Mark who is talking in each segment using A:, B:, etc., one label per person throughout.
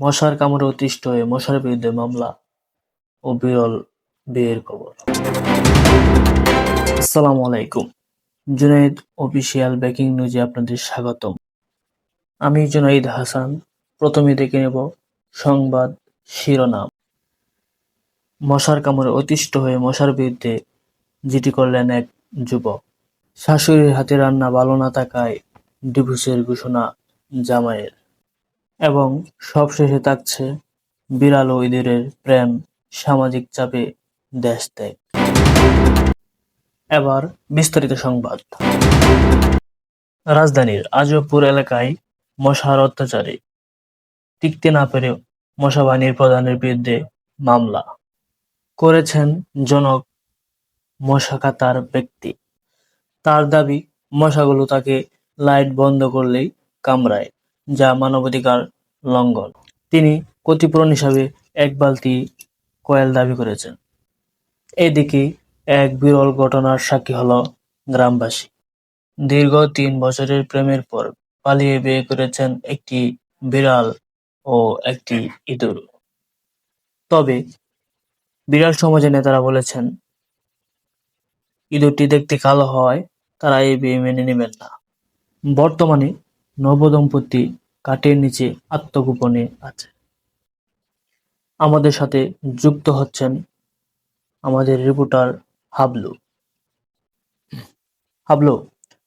A: মশার কামড়ে অতিষ্ঠ হয়ে মশার বিরুদ্ধে মামলা ও বিরল বিয়ের খবর। আসসালামু আলাইকুম। জুনাইদ অফিসিয়াল ব্রেকিং নিউজে আপনাদের স্বাগতম। আমি জুনাইদ হাসান। প্রথমে দেখে নেব সংবাদ শিরোনাম। মশার কামড়ে অতিষ্ঠ হয়ে মশার বিরুদ্ধে জিডি করলেন এক যুবক। শাশুড়ির হাতে রান্না ভালো না থাকায় ডিভোর্সের ঘোষণা জামাইয়ের। এবং সবশেষে থাকছে বিড়াল ও ইঁদুরের প্রেম, সামাজিক চাপে দেশ ত্যাগ। এবার বিস্তারিত সংবাদ। রাজধানীর আজবপুর এলাকায় মশার অত্যাচারে টিকতে না পেরে মশা বাহিনীর প্রধানের বিরুদ্ধে মামলা করেছেন জনক মশা কাতার ব্যক্তি। তার দাবি, মশাগুলো তাকে লাইট বন্ধ করলেই কামড়ায়, যা মানবাধিকার লঙ্ঘন। তিনি ক্ষতিপূরণ হিসাবে এক বালতি কয়েল দাবি করেছেন। এদিকে এক বিরল ঘটনার সাক্ষী হল গ্রামবাসী। দীর্ঘ ৩ বছরের প্রেমের পর পালিয়ে বিয়ে করেছেন একটি বিড়াল ও একটি ইঁদুর। তবে বিড়াল সমাজের নেতারা বলেছেন, ইঁদুরটি দেখতে কালো হওয়ায় তারা এই বিয়ে মেনে নেবেন না। বর্তমানে নবদম্পতি কাঠের নিচে আত্মগোপনে আছে। আমাদের সাথে যুক্ত হচ্ছেন আমাদের রিপোর্টার হাবলু। হাবলু,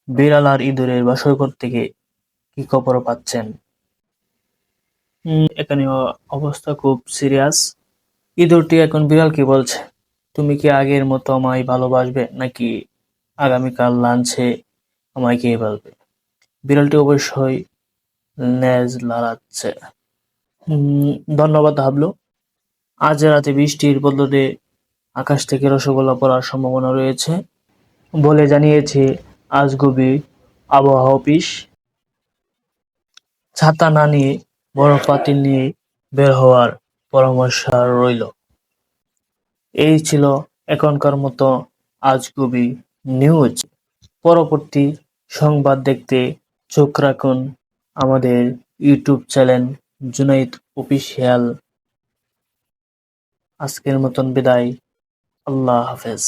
A: বিড়াল আর ইঁদুরের বাসরঘর থেকে কি খবর পাচ্ছেন? এখানে অবস্থা খুব সিরিয়াস। ইঁদুরটি এখন বিড়ালকে বলছে, তুমি কি আগের মতো আমায় ভালোবাসবে, নাকি আগামীকাল লাঞ্চে আমায় খেয়ে ফেলবে? বিড়ালটি অবশ্যই লেজ নাড়াচ্ছে। ধন্যবাদ হাবলু। আজ রাতে বৃষ্টির বদলে আকাশ থেকে রসগোল্লা পড়ার সম্ভাবনা রয়েছে বলে জানিয়েছে আজগুবি আবহাওয়া অফিস। ছাতা না নিয়ে বরফ পাতিল নিয়ে বের হওয়ার পরামর্শ রইল। এই ছিল এখনকার মতো আজগুবি নিউজ। পরবর্তী সংবাদ দেখতে চোখ রাখুন আমাদের ইউটিউব চ্যানেল জুনাইদ অফিসিয়াল। আজকের মতন বিদায়। আল্লাহ হাফেজ।